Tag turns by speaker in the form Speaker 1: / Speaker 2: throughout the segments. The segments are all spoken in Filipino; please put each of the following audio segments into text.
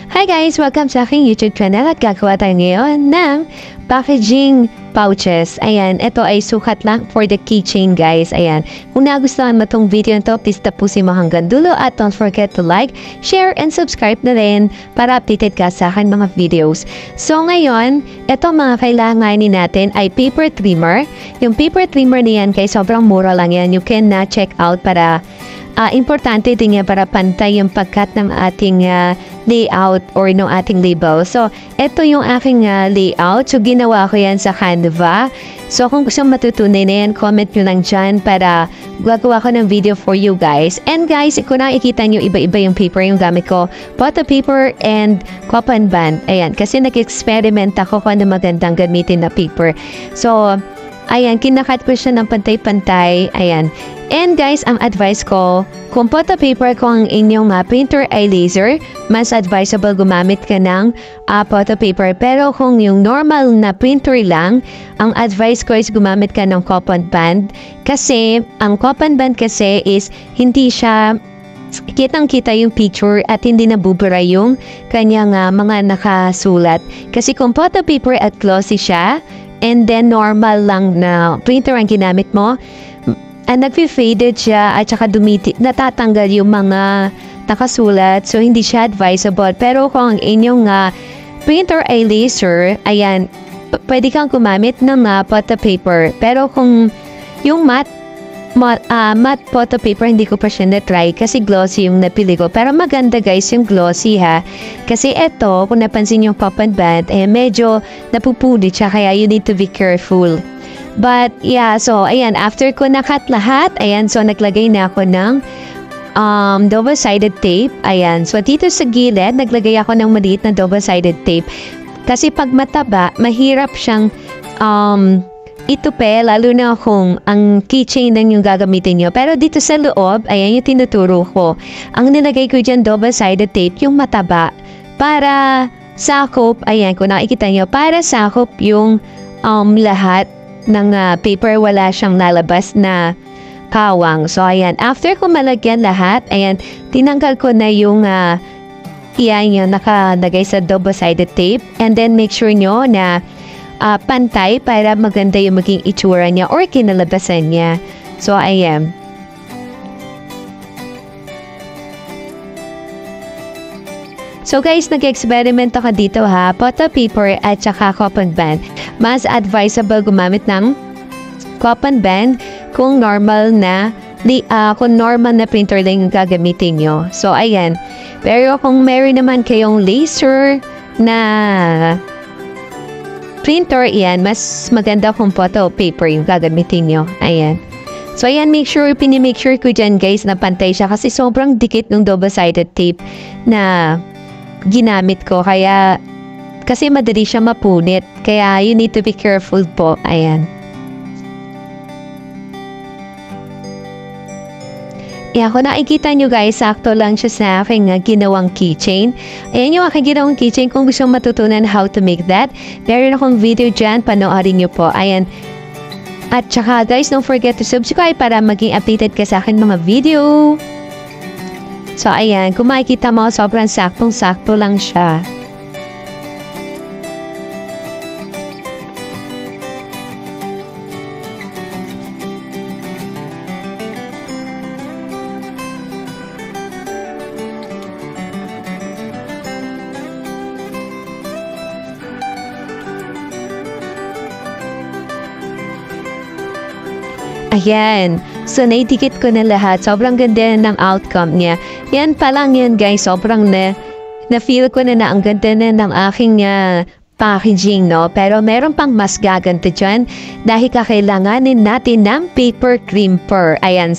Speaker 1: Hi guys! Welcome sa aking YouTube channel at gagawa tayo ngayon ng packaging pouches. Ayan, ito ay sukat lang for the keychain guys. Ayan, kung nagustuhan mo itong video nito, please tapusin mo hanggang dulo at don't forget to like, share, and subscribe na rin para updated ka sa akin mga videos. So ngayon, ito mga kailanganin natin ay paper trimmer. Yung paper trimmer niyan guys, sobrang mura lang yan. You can check out para importante din yan para pantay yung pagkat ng ating layout or ng ating label. So, ito yung aking layout. So, ginawa ko yan sa Canva. So, kung gusto matutunan na yan, comment nyo lang dyan para gagawa ko ng video for you guys. And guys, kung nakikita nyo, iba-iba yung paper yung gamit ko. Photo paper and copan band. Ayan, kasi nag-experiment ako kung ano magandang gamitin na paper. So, ayan, kinakat ko siya ng pantay-pantay. Ayan. And guys, ang advice ko, kung photo paper ko ang inyong printer ay laser, mas advisable gumamit ka ng photo paper. Pero kung yung normal na printer lang, ang advice ko is gumamit ka ng copan band. Kasi, ang copan band kasi is hindi siya kitang-kita yung picture at hindi nabubura yung kanyang mga nakasulat. Kasi kung photo paper at glossy siya, and then normal lang na printer ang ginamit mo, nag-faded siya at saka natatanggal yung mga nakasulat, so hindi siya advisable. Pero kung ang inyong printer ay laser, ayan, pwede kang gumamit ng photo paper. Pero kung yung matte photo paper, hindi ko pa siya na-try kasi glossy yung napili ko. Pero maganda guys yung glossy ha. Kasi eto, kung napansin yung copan band, medyo napupulit siya, kaya you need to be careful. But yeah, so ayan, after ko nakat lahat, ayan, so naglagay na ako ng double-sided tape. Ayan, so dito sa gilid, naglagay ako ng maliit na double-sided tape. Kasi pag mataba, mahirap siyang itupe, lalo na kung ang keychain lang yung gagamitin nyo. Pero dito sa loob, ayan yung tinuturo ko. Ang nilagay ko dyan, double-sided tape, yung mataba, para sakop, ayan, kung nakikita nyo, para sakop yung lahat ng paper, wala siyang lalabas na kawang. So, ayan, after ko malagyan lahat, ayan, tinanggal ko na yung iyan yung nakalagay sa double-sided tape. And then, make sure nyo na pantay para maganda yung maging itsura niya or kinalabasan niya. So, ayan. So guys, nag-experiment ako dito ha. Photo paper at saka copan band. Mas advisable gumamit ng copan band kung normal na printer lang yung gagamitin nyo. So, ayan. Pero kung meron naman kayong laser na printer, yan, mas maganda kung photo paper yung gagamitin nyo. Ayan. So, ayan, make sure ko dyan, guys, na pantay siya kasi sobrang dikit ng double-sided tape na ginamit ko. Kaya, kasi madali siya mapunit. Kaya, you need to be careful po. Ayan. Ayan, kung nakikita nyo guys, sakto lang siya sa aking ginawang keychain. Ayan yung aking ginawang keychain. Kung gusto matutunan how to make that, meron akong video dyan, panoorin nyo po. Ayan. At saka guys, don't forget to subscribe para maging updated ka sa akin mga video. So ayan, kung makikita mo, sobrang saktong-sakto lang siya. Ayan. So, naidikit ko na lahat. Sobrang ganda ng outcome niya. Yan pa lang yan, guys. Sobrang na-feel ko na ang ganda na ng aking packaging, no? Pero meron pang mas gaganda dyan dahil kakailanganin natin ng paper crimper. Ayan.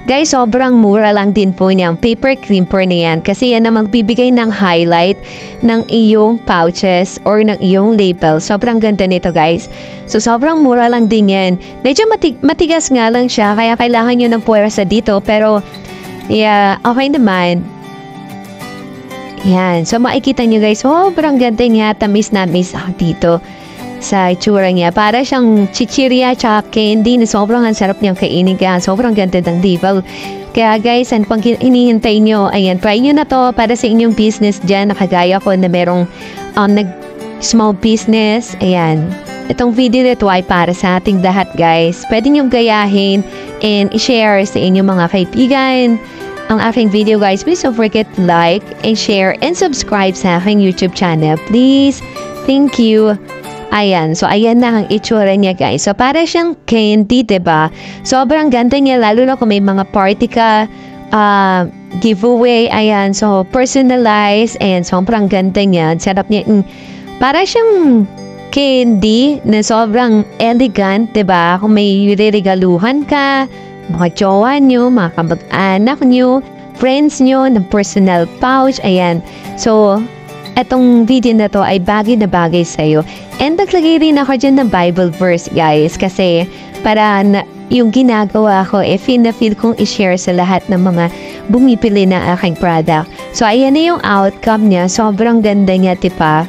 Speaker 1: Guys, sobrang mura lang din po niyang paper crimper na yan kasi yan na magbibigay ng highlight ng iyong pouches or ng iyong label. Sobrang ganda nito, guys. So, sobrang mura lang din yan. Medyo matigas nga lang siya kaya kailangan nyo ng puwersa dito. Pero, yeah, okay naman. Yan. So, makikita nyo guys, sobrang ganda niya. Tamis na miss ako dito sa itsura niya. Para siyang chichirya tsaka candy na sobrang ang sarap niyang kainin. Kaya sobrang ganda ng label. Kaya guys, ano pang hinihintay nyo? Ayan, try nyo na to para sa inyong business dyan. Nakagaya ko na merong small business. Ayan. Itong video nito ay para sa ating lahat guys. Pwede nyong gayahin and i-share sa inyong mga kaibigan ang aking video guys. Please don't forget to like and share and subscribe sa aking YouTube channel. Please. Thank you. Ayan. So, ayan na ang itsura niya guys. So, para siyang candy, diba? Sobrang ganda niya lalo na kung may mga party ka, giveaway. Ayan. So, personalized and sobrang ganda niya. Sarap niya. Para siyang candy na sobrang elegant, diba? Kung may reregaluhan ka, mga jowa nyo, mga kamag-anak nyo, friends nyo, ng personal pouch, ayan. So, etong video na to ay bagay na bagay sa'yo. And naglagay rin ako dyan ng Bible verse, guys, kasi para na, yung ginagawa ko, feel kong i-share sa lahat ng mga bumipili ng aking product. So, ayan na yung outcome niya. Sobrang ganda niya, diba?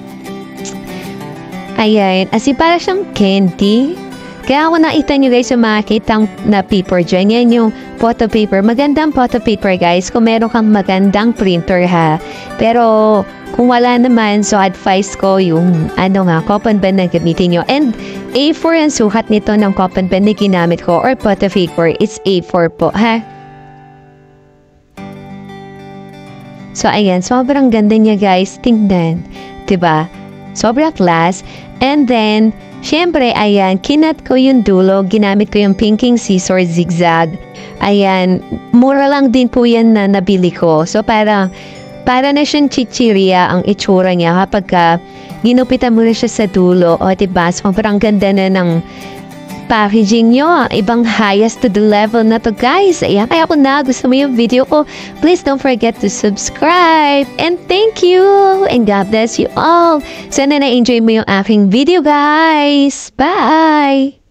Speaker 1: Ayan, as in para siyang candy. Kaya ako nakita nyo guys yung makikitang na paper dyan. Yan yung photo paper. Magandang photo paper guys kung meron kang magandang printer ha. Pero kung wala naman, so advice ko yung cotton band na gamitin nyo. And A4 ang sukat nito ng cotton band na ginamit ko or photo paper. It's A4 po ha. So ayan, sobrang ganda niya guys. Tingnan. Diba? Sobrang class. And then, syempre, ayan, kinat ko yung dulo. Ginamit ko yung pinking scissors zigzag. Ayan, mura lang din po yan na nabili ko. So, para na siyang chichirya ang itsura niya kapag ginupitan mo na siya sa dulo. O, diba? Sobrang ganda na ng packaging nyo. Ibang highest to the level na to guys. Ayan, kaya kung gusto mo yung video ko, please don't forget to subscribe. And thank you. And God bless you all. Sana na-enjoy mo yung aking video guys. Bye!